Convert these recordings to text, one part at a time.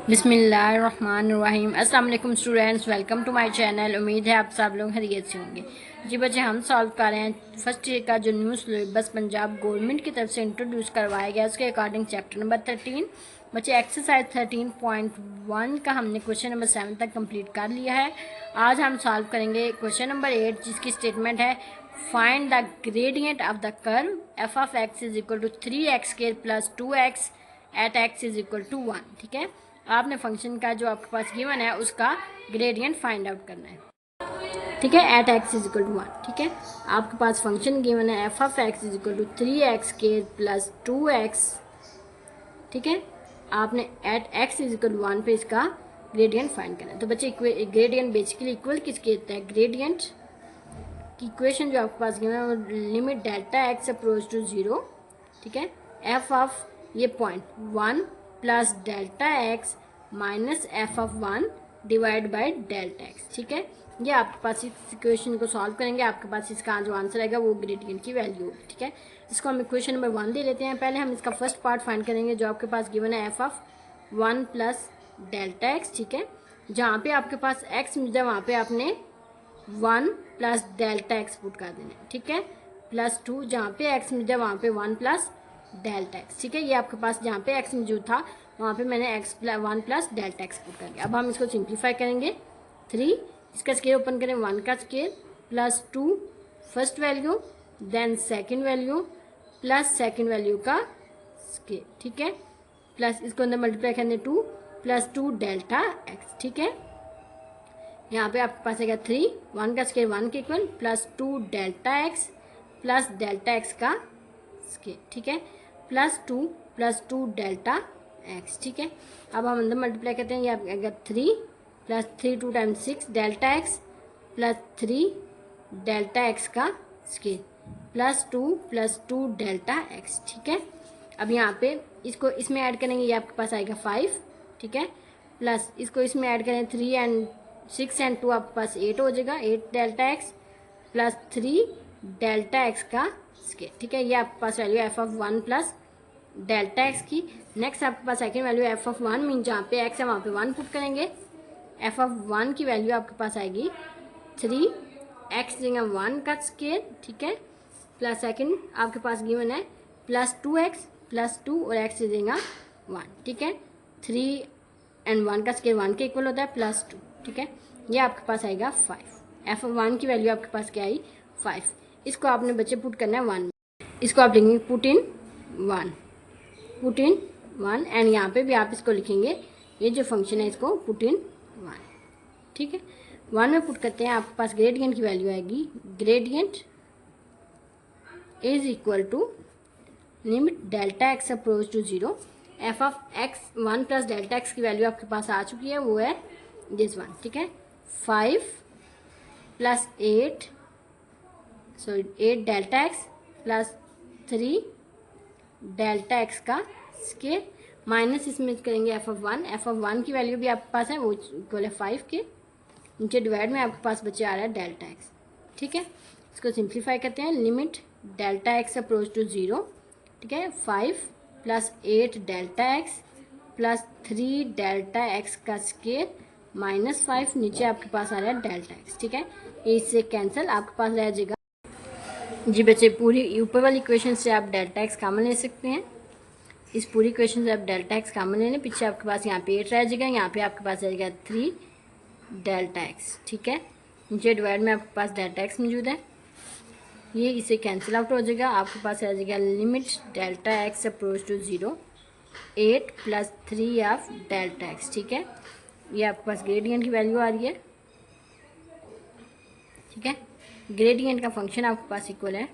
बिस्मिल्लाहिर्रहमानिर्रहीम। अस्सलाम वालेकुम students, welcome to my channel. उम्मीद है आप सब लोग खैरियत से होंगे। जी बच्चे, हम सॉल्व कर रहे हैं फर्स्ट ईयर का जो न्यू सिलेबस पंजाब गवर्नमेंट की तरफ से इंट्रोड्यूस करवाया गया, उसके अकॉर्डिंग चैप्टर नंबर 13 बच्चे एक्सरसाइज 13.1 का हमने क्वेश्चन नंबर 7 तक कंप्लीट कर लिया है। आज हम सॉल्व करेंगे क्वेश्चन नंबर 8, जिसकी स्टेटमेंट है find the gradient of the curve f of x is equal to 3x square plus 2x at x is equal to 1। ठीक है, आपने फंक्शन का जो आपके पास गिवन है उसका ग्रेडियंट फाइंड आउट करना है। ठीक है, at x is equal to 1। ठीक है, आपके पास फंक्शन गिवन है F of x is equal to 3x square plus 2x। ठीक है, आपने at x is equal to 1 पे इसका ग्रेडियंट फाइंड करना है। तो बच्चे, ग्रेडियंट बेसिकली इक्वल किसके होता है? ग्रेडियंट की इक्वेशन जो आपके पास गिवन है वो limit delta x approach to 0। ठीक है, एफ ऑफ ये point 1 plus delta x minus f of 1 divide by delta x. ठीक है, ये आपके पास इस इक्वेशन को सॉल्व करेंगे, आपके पास इसका जो आंसर आएगा वो ग्रेडियंट की वैल्यू होगी। ठीक है, इसको हम इक्वेशन नंबर 1 दे लेते हैं। पहले हम इसका फर्स्ट पार्ट फाइंड करेंगे जो आपके पास गिवन है F of 1 plus delta x. ठीक है, जहाँ पे आपके पास एक्स मिलता है वहाँ पे आपने 1 प्लस डेल्टा एक्स पुट कर देना है। ठीक है, प्लस 2 जहाँ पे एक्स मिलता है वहाँ पे 1 प्लस डेल्टा एक्स। ठीक है, ये आपके पास जहाँ पे एक्स मौजूद था वहाँ पे मैंने one plus delta x put कर दिया। अब हम इसको सिंप्लीफाई करेंगे। 3 इसका स्केयर ओपन करें, 1 का square plus 2 first value then second value plus second value का स्केयर। ठीक है, प्लस इसको अंदर मल्टीप्लाई करने 2 प्लस 2 डेल्टा एक्स। ठीक है, यहाँ पे आपके पास आएगा 3 1 का स्केयर 1 के equal plus 2 delta x plus delta x का स्केयर। ठीक है, प्लस टू डेल्टा एक्स। ठीक है, अब हम अंदर मल्टीप्लाई करते हैं, ये आएगा 3 plus 3 2 times 6 delta x plus 3 delta x का square plus two delta x. ठीक है, अब यहाँ पे इसको इसमें ऐड करेंगे, ये आपके पास आएगा 5। ठीक है, प्लस इसको इसमें ऐड करें 3 एंड 6 एंड 2 आपके पास 8 हो जाएगा, 8 delta x plus 3 delta x का स्केयर। ठीक है, ये आपके पास value F of 1 plus delta x की। नेक्स्ट आपके पास second value F of 1 mean जहाँ पे एक्स है वहाँ पे 1 पुट करेंगे। एफ ऑफ 1 की वैल्यू आपके पास आएगी 3 एक्स देंगे 1 का स्केयर। ठीक है, प्लस सेकेंड आपके पास गिवन है प्लस 2x प्लस 2 और एक्स देगा 1। ठीक है, 3 एंड 1 का स्केयर 1 के इक्वल होता है प्लस 2। ठीक है, ये आपके पास आएगा 5। एफ ऑफ 1 की वैल्यू आपके पास क्या आई? 5। इसको आपने बच्चे पुट करना है 1। इसको आप लिखेंगे पुट इन 1 एंड यहाँ पे भी आप इसको लिखेंगे, ये जो फंक्शन है इसको पुट इन 1। ठीक है, 1 में पुट करते हैं, आपके पास ग्रेडियंट की वैल्यू आएगी, gradient is equal to limit delta x approach to 0 f of x 1 plus delta x की वैल्यू आपके पास आ चुकी है, वो है दिस 1। ठीक है, 5 plus 8 delta x plus 3 delta x का स्केयर माइनस इसमें करेंगे एफ ऑफ 1। एफ ऑफ 1 की वैल्यू भी आपके पास है, वो इक्वल है 5 के। नीचे डिवाइड में आपके पास बचे आ रहा है डेल्टा एक्स। ठीक है, इसको सिंप्लीफाई करते हैं, limit delta x approach to 0। ठीक है, 5 plus 8 delta x plus 3 delta x का स्केयर माइनस 5, नीचे आपके पास आ रहा है डेल्टा एक्स। ठीक है, इससे कैंसिल आपके पास रह जाएगा। जी बच्चे, पूरी ऊपर वाली इक्वेशन से आप डेल्टा एक्स कॉमन ले सकते हैं। इस पूरी इक्वेशन से आप डेल्टा एक्स कॉमन ले लें, पीछे आपके पास यहाँ पे 8 रह जाएगा, यहाँ पे आपके पास रहेगा 3 डेल्टा एक्स। ठीक है, नीचे डिवाइड में आपके पास डेल्टा एक्स मौजूद है, ये इसे कैंसिल आउट हो जाएगा, आपके पास रह जाएगा limit delta x approach to 0 8 plus 3 of delta x. ठीक है, ये आपके पास ग्रेडियंट की वैल्यू आ रही है। ठीक है, ग्रेडियंट का फंक्शन आपके पास इक्वल है,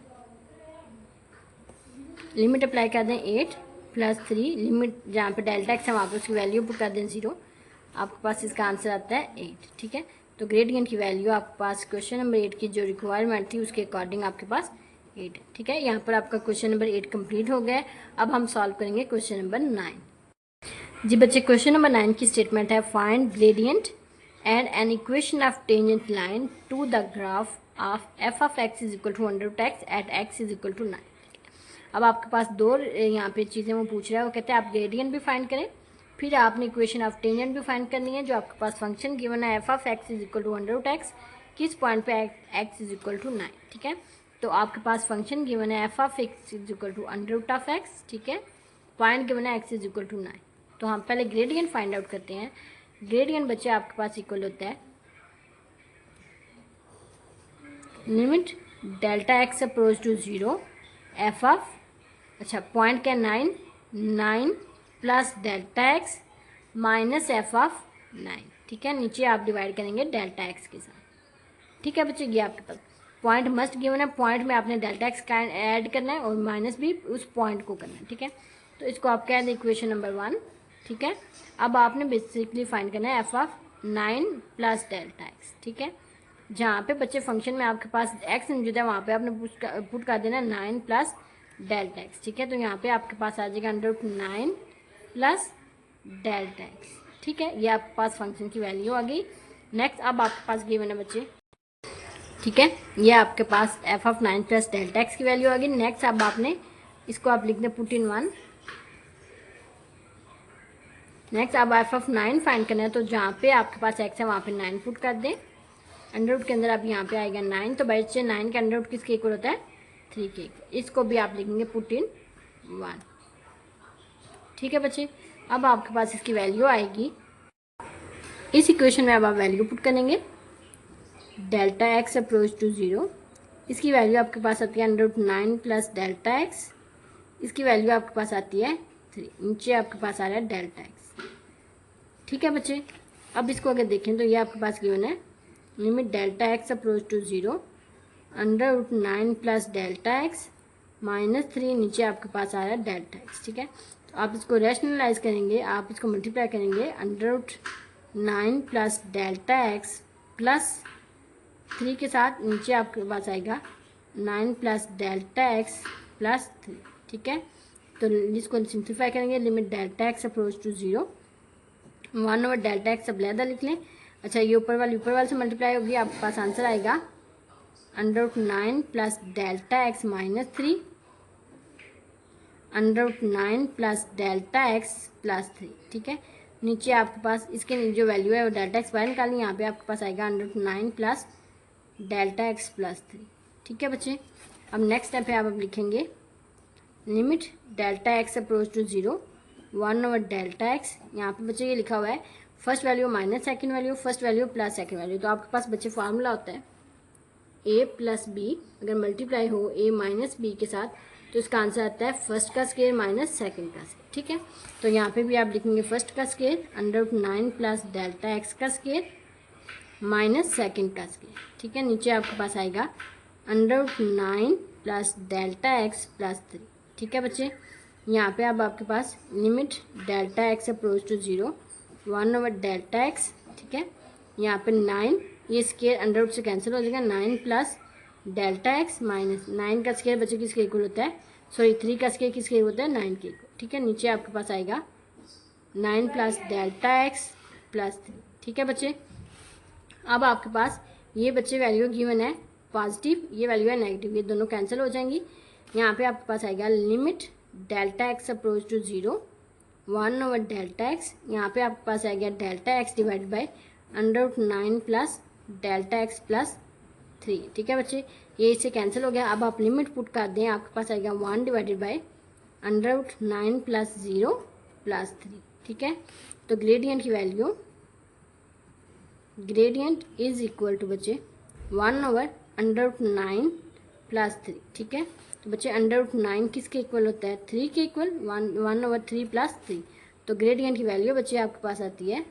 लिमिट अप्लाई कर दें 8 प्लस 3, लिमिट जहाँ पे डेल्टा एक्स है वहाँ पे उसकी वैल्यू पुट कर दें 0, आपके पास इसका आंसर आता है 8। ठीक है, तो ग्रेडियंट की वैल्यू आपके पास क्वेश्चन नंबर 8 की जो रिक्वायरमेंट थी उसके अकॉर्डिंग आपके पास 8 है। ठीक है, यहाँ पर आपका क्वेश्चन नंबर 8 कंप्लीट हो गया है। अब हम सॉल्व करेंगे क्वेश्चन नंबर 9। जी बच्चे, क्वेश्चन नंबर 9 की स्टेटमेंट है find gradient and an equation of tangent line to the graph of f of x is equal to √x at x is equal to 9। अब आपके पास दो यहाँ पे चीज़ें वो पूछ रहा है, वो कहते हैं आप ग्रेडियंट भी फाइंड करें फिर आपने इक्वेशन ऑफ टेंजेंट भी फाइंड करनी है, जो आपके पास फंक्शन गिवन है F of x is equal to under root x, किस पॉइंट पे एक्स इज इक्वल टू 9, ठीक है। तो आपके पास फंक्शन गिवन है F of x is equal to under root of x, ठीक है, पॉइंट गिवन है एक्स इज इक्वल टू 9। तो हम पहले ग्रेडियंट फाइंड आउट करते हैं। ग्रेडियंट बच्चे आपके पास इक्वल होता है limit delta x approach to 0 f of, अच्छा पॉइंट क्या 9 plus delta x minus f of 9, ठीक है। नीचे आप डिवाइड करेंगे डेल्टा एक्स के साथ, ठीक है बच्चे। ये आपके पास पॉइंट मस्ट गिवन है, पॉइंट में आपने डेल्टा एक्स का ऐड करना है और माइनस भी उस पॉइंट को करना है, ठीक है। तो इसको आप कह दें इक्वेशन नंबर 1, ठीक है। अब आपने बेसिकली फाइंड करना है F of 9 plus delta x, ठीक है। जहाँ पे बच्चे फंक्शन में आपके पास एक्स मौजूद है वहाँ पे आपने पुट कर देना 9 प्लस डेल्टा एक्स, ठीक है। तो यहाँ पे आपके पास आ जाएगा under root 9 plus delta x, ठीक है। ये आपके पास फंक्शन की वैल्यू आ गई। नेक्स्ट अब आपके पास गिवन है बच्चे, ठीक है, ये आपके पास F of 9 plus delta x की वैल्यू आ गई। नेक्स्ट अब आपने इसको आप लिख दें पुट इन 1। नेक्स्ट अब एफ ऑफ 9 फाइंड करना है, तो जहाँ पे आपके पास एक्स है वहाँ पे 9 पुट कर दें। अंडर रूट के अंदर आप यहाँ पे आएगा 9, तो बच्चे 9 के अंडर रूट किसके इक्वल होता है 3 के इक्वल। इसको भी आप लिखेंगे पुट इन 1, ठीक है बच्चे। अब आपके पास इसकी वैल्यू आएगी, इस इक्वेशन में अब आप वैल्यू पुट करेंगे डेल्टा एक्स अप्रोच टू 0, इसकी वैल्यू आपके पास आती है under root 9 plus delta x, इसकी वैल्यू आपके पास आती है 3, नीचे आपके पास आ रहा है डेल्टा एक्स, ठीक है बच्चे। अब इसको अगर देखें तो ये आपके पास गिवन है limit delta x approach to 0 under root 9 plus delta x minus 3, नीचे आपके पास आ रहा है डेल्टा एक्स, ठीक है। तो आप इसको रैशनलाइज करेंगे, आप इसको मल्टीप्लाई करेंगे under root 9 plus delta x plus 3 के साथ, नीचे आपके पास आएगा 9 प्लस डेल्टा एक्स प्लस 3, ठीक है। तो इसको सिंप्लीफाई करेंगे limit delta x approach to 0 1 over delta x सब लहदा लिख लें। अच्छा ये ऊपर वाले से मल्टीप्लाई होगी, आपके पास आंसर आएगा under root 9 plus delta x minus 3 under root 9 plus delta x plus 3, ठीक है। नीचे आपके पास इसके जो वैल्यू है वो डेल्टा एक्स बाहर निकालनी, यहाँ पे आपके पास आएगा under root 9 plus delta x plus 3, ठीक है बच्चे। अब नेक्स्ट स्टेप है, आप अब लिखेंगे limit delta x approach to 0 1 over delta x, यहाँ पे बच्चे ये लिखा हुआ है first value minus second value, first value plus second value. तो आपके पास बच्चे फार्मूला होता है a प्लस बी, अगर मल्टीप्लाई हो a माइनस बी के साथ तो इसका आंसर आता है फर्स्ट का स्केयर माइनस सेकंड का स्केयर, ठीक है। तो यहाँ पे भी आप लिखेंगे फर्स्ट का square under root 9 plus delta x का स्केयर माइनस सेकंड का स्केयर, ठीक है। नीचे आपके पास आएगा under root 9 plus delta x plus 3, ठीक है बच्चे। यहाँ पे अब आपके पास limit delta x approach to 0 1 over delta x, ठीक है। यहाँ पे 9, ये स्केयर अंडर रूट से कैंसिल हो जाएगा, 9 प्लस डेल्टा एक्स माइनस 9 का स्केयर बच्चे किसके इक्वल होता है, सॉरी 3 का स्केयर किसके इक्वल होता है 9 के इक्वल, ठीक है। नीचे आपके पास आएगा 9 प्लस डेल्टा एक्स प्लस 3, ठीक है बच्चे। अब आपके पास ये बच्चे वैल्यू गिवन है पॉजिटिव, ये वैल्यू है नेगेटिव, ये दोनों कैंसिल हो जाएंगी। यहाँ पे आपके पास आएगा limit delta x approach to 0 1 over delta x, यहाँ पे आपके पास आएगा delta x divide by under root 9 plus delta x plus 3, ठीक है बच्चे। ये इससे कैंसिल हो गया। अब आप लिमिट पुट कर दें, आपके पास आएगा 1 divided by under root 9 plus 0 plus 3, ठीक है। तो ग्रेडियंट की value gradient is equal to बच्चे 1 ओवर अंडर रूट 9 प्लस 3, ठीक है। तो बच्चे अंडर रूट 9 किसके इक्वल होता है 3 के इक्वल, 1 ओवर 3 प्लस 3। तो ग्रेडियंट की वैल्यू बच्चे आपके पास आती है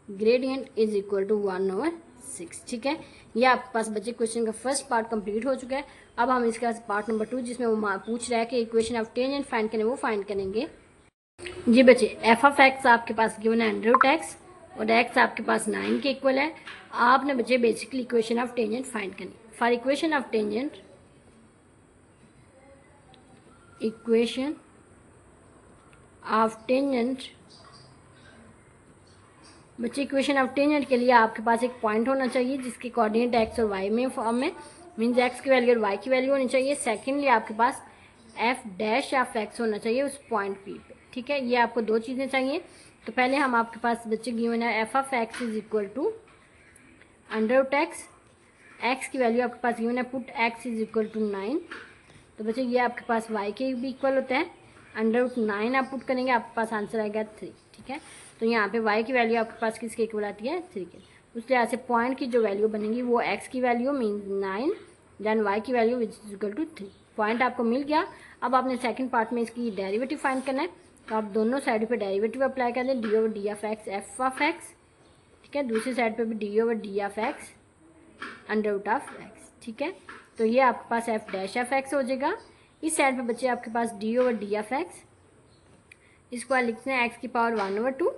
gradient is equal to 1 over 6, ठीक है। ये आपके पास बच्चे क्वेश्चन का फर्स्ट पार्ट कंप्लीट हो चुका है। अब हम इसका पार्ट नंबर 2 जिसमें वो पूछ रहा है कि इक्वेशन ऑफ टेंजेंट फाइंड करें, वो फाइंड करेंगे। जी बच्चे एफ ऑफ एक्स आपके पास गिवन है अंडर रूट एक्स और एक्स आपके पास 9 के इक्वल है। आपने बच्चे basically equation of tangent find करनी। फॉर इक्वेशन ऑफ टेंजेंट बच्चे इक्वेशन ऑफ टेंजेंट के लिए आपके पास एक पॉइंट होना चाहिए जिसके कोऑर्डिनेट एक्स और वाई में फॉर्म में, मीन्स एक्स की वैल्यू और वाई की वैल्यू होनी चाहिए। सेकेंडली आपके पास एफ डैश ऑफ एक्स होना चाहिए उस पॉइंट पी पे, ठीक है, ये आपको दो चीज़ें चाहिए। तो पहले हम आपके पास बच्चे गिवन है F of x is equal to under root x की वैल्यू आपके पास गिवन है, put x is equal to 9। तो बच्चे ये आपके पास वाई के भी इक्वल होता है, अंडर रूट 9 आप पुट करेंगे, आपके पास आंसर आएगा 3। ठीक है, तो यहाँ पे वाई की वैल्यू आपके पास किसके इक्वल आती है, 3 के। उस लिहाज से पॉइंट की जो वैल्यू बनेगी वो एक्स की वैल्यू मीन 9 देन वाई की value which is equal to 3। Point आपको मिल गया। अब आपने सेकंड पार्ट में इसकी डेरिवेटिव फाइंड करना है, तो आप दोनों साइड पे डेरिवेटिव अप्लाई कर दें, D over D of X F of x. ठीक है, दूसरी साइड पे भी D over D of X under root of x. ठीक है, तो ये आपके पास एफ डैश ऑफ एक्स हो जाएगा। इस साइड पे बच्चे आपके पास D over D of X, इसको लिखते हैं एक्स की पावर 1/2।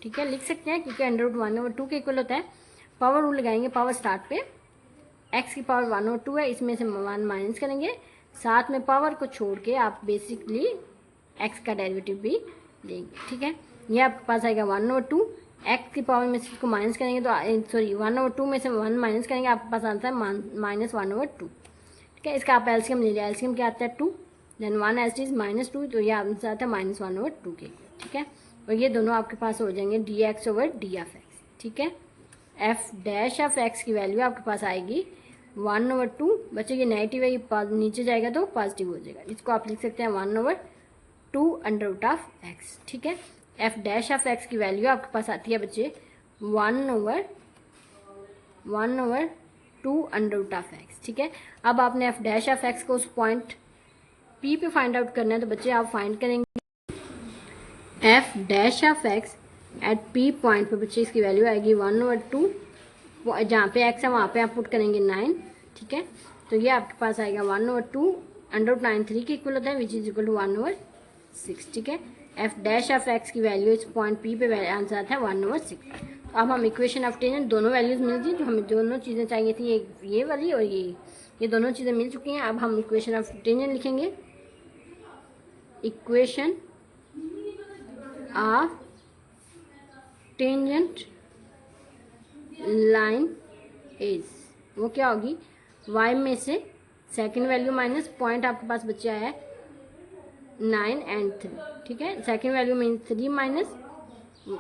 ठीक है, लिख सकते हैं क्योंकि अंडर रूट 1/2 के इक्वल होता है। पावर रूल लगाएंगे, पावर स्टार्ट पे एक्स की पावर 1/2 है, इसमें से 1 माइनस करेंगे, साथ में पावर को छोड़ के आप बेसिकली एक्स का डेरिवेटिव भी लेंगे। ठीक है, ये आपके पास आएगा 1/2। एक्स की पावर में से इसको माइनस करेंगे तो सॉरी 1/2 में से 1 माइनस करेंगे, आपके पास आंसर है -1/2। ठीक है, इसका आप एलसीएम ले लिया, एलसीएम क्या आता है 2 देन 1 एस इज -2, तो ये आंसर आता है -1/2 के। ठीक है, और ये दोनों आपके पास हो जाएंगे D x over D of x. ठीक है, एफ डैश ऑफ एक्स की वैल्यू आपके पास आएगी 1/2। बच्चे ये नेगेटिव है, ये नीचे जाएगा तो पॉजिटिव हो जाएगा, इसको आप लिख सकते हैं 1/2 अंडर रूट ऑफ एक्स। ठीक है, एफ डैश ऑफ एक्स की वैल्यू आपके पास आती है बच्चे 1/2 अंडर रूट ऑफ एक्स। ठीक है, अब आपने एफ डैश ऑफ एक्स को उस पॉइंट पी पे फाइंड आउट करना है, तो बच्चे आप फाइंड करेंगे f dash of x at p point पे। बच्चे इसकी वैल्यू आएगी 1/2, जहाँ पे एक्स है वहाँ पे आप पुट करेंगे 9। ठीक है, तो ये आपके पास आएगा 1/2 अंडर रूट 9 3 के इक्वल होता है विच इज इक्वल टू 1/6। ठीक है, एफ डैश ऑफ एक्स की वैल्यू इस पॉइंट पी पे आंसर आता है 1/6। तो अब हम इक्वेशन ऑफ टेंजेंट दोनों वैल्यूज मिल गई, जो हमें दोनों चीज़ें चाहिए थी, ये वाली और ये दोनों चीज़ें मिल चुकी हैं। अब हम इक्वेशन ऑफ टेंजेंट लिखेंगे, equation of tangent line is, वो क्या होगी, y में से सेकंड वैल्यू माइनस पॉइंट आपके पास बच्चा है 9 and 3। ठीक है, second value mean 3 minus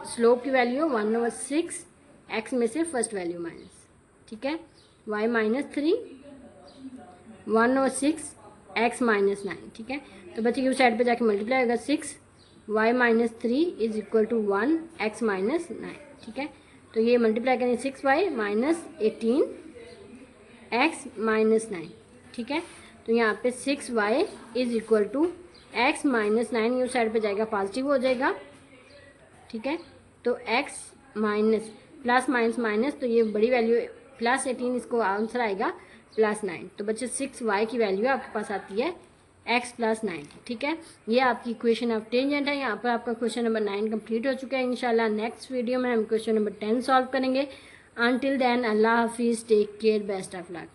slope की वैल्यू 1/6, x में से फर्स्ट वैल्यू माइनस। ठीक है, y -3 1/6 x -9। ठीक है, तो बच्चे की उस साइड पे जाके मल्टीप्लाई होगा 6 y -3 is equal to 1 x -9। ठीक है, तो ये मल्टीप्लाई करेंगे 6y -18 x -9। ठीक है, तो यहाँ पे 6y is equal to x -9, ये साइड पे जाएगा पॉजिटिव हो जाएगा। ठीक है, तो x minus plus minus minus, तो ये बड़ी वैल्यू +18, इसको आंसर आएगा +9। तो बच्चे 6y की वैल्यू आपके पास आती है x +9। ठीक है, ये आपकी इक्वेशन ऑफ टेंजेंट है। यहाँ पर आपका क्वेश्चन नंबर 9 कंप्लीट हो चुका है। इंशाल्लाह नेक्स्ट वीडियो में हम क्वेश्चन नंबर 10 सॉल्व करेंगे। अनटिल देन अल्लाह हाफिज़, take care, best of luck.